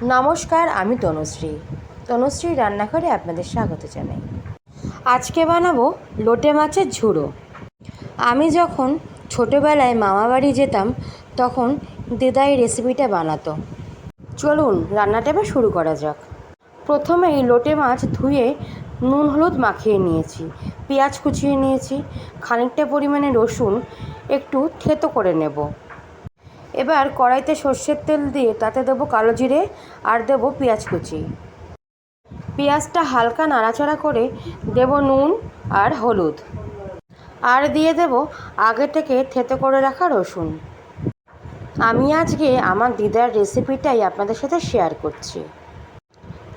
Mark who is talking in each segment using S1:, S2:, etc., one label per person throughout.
S1: নমস্কার, আমি তনুশ্রী রান্নাঘরে আপনাদের স্বাগত জানাই। আজকে বানাবো লোটে মাছের ঝুড়ো। আমি যখন ছোটোবেলায় মামাবাড়ি যেতাম তখন দিদা এই রেসিপিটা বানাতো। চলুন রান্নাটা এবার শুরু করা যাক। প্রথমেই লোটে মাছ ধুয়ে নুন হলুদ মাখিয়ে নিয়েছি, পেঁয়াজ কুচিয়ে নিয়েছি, খানিকটা পরিমাণে রসুন একটু থেতো করে নেব। এবার কড়াইতে সর্ষের তেল দিয়ে তাতে দেবো কালো জিরে আর দেবো পেঁয়াজ কুচি। পেঁয়াজটা হালকা নাড়াচাড়া করে দেব নুন আর হলুদ, আর দিয়ে দেব আগে থেকে থেতো করে রাখা রসুন। আমি আজকে আমার দিদার রেসিপিটাই আপনাদের সাথে শেয়ার করছি।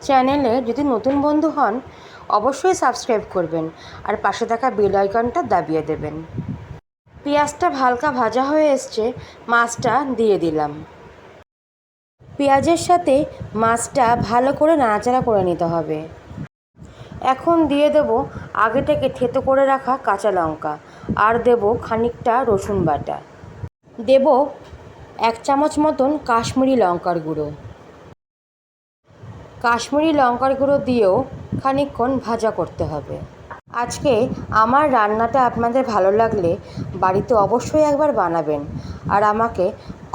S1: চ্যানেলে যদি নতুন বন্ধু হন অবশ্যই সাবস্ক্রাইব করবেন আর পাশে থাকা বেল আইকনটা দাবিয়ে দেবেন। পেঁয়াজটা হালকা ভাজা হয়ে এসছে, মাছটা দিয়ে দিলাম। পেঁয়াজের সাথে মাছটা ভালো করে নাড়াচাড়া করে নিতে হবে। এখন দিয়ে দেব আগে থেকে থেতো করে রাখা কাঁচা লঙ্কা আর দেব খানিকটা রসুন বাটা। দেব 1 চামচ মতন কাশ্মীরি লঙ্কার গুঁড়ো। কাশ্মীরি লঙ্কার গুঁড়ো দিয়েও খানিকক্ষণ ভাজা করতে হবে। আজকে আমার রান্নাটা আপনাদের ভালো লাগলে বাড়িতে অবশ্যই একবার বানাবেন আর আমাকে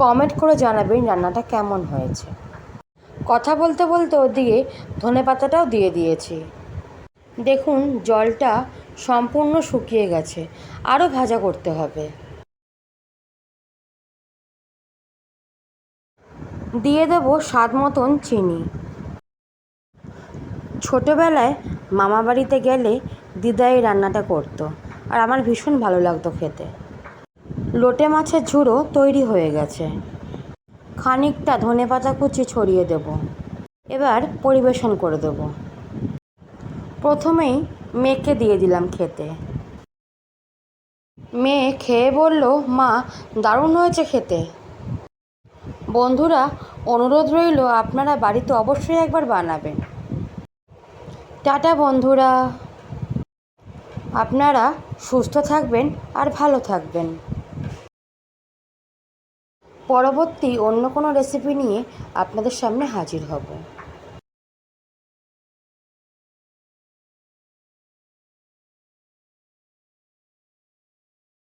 S1: কমেন্ট করে জানাবেন রান্নাটা কেমন হয়েছে। কথা বলতে বলতে ওদিকে ধনেপাতাটাও দিয়ে দিয়েছি। দেখুন জলটা সম্পূর্ণ শুকিয়ে গেছে, আরও ভাজা করতে হবে। দিয়ে দেব স্বাদ মতন চিনি। ছোটোবেলায় মামা বাড়িতে গেলে দিদা এই রান্নাটা করতো আর আমার ভীষণ ভালো লাগতো খেতে। লোটে মাছের ঝুড়ো তৈরি হয়ে গেছে। খানিকটা ধনেপাতা কুচি ছড়িয়ে দেব। এবার পরিবেশন করে দেব। প্রথমেই মেয়েকে দিয়ে দিলাম খেতে। মেয়ে খেয়ে বলল, মা দারুণ হয়েছে খেতে। বন্ধুরা, অনুরোধ রইল আপনারা বাড়িতে অবশ্যই একবার বানাবেন। টাটা বন্ধুরা, আপনারা সুস্থ থাকবেন আর ভালো থাকবেন। পরবর্তী অন্য কোনো রেসিপি নিয়ে আপনাদের সামনে হাজির হব।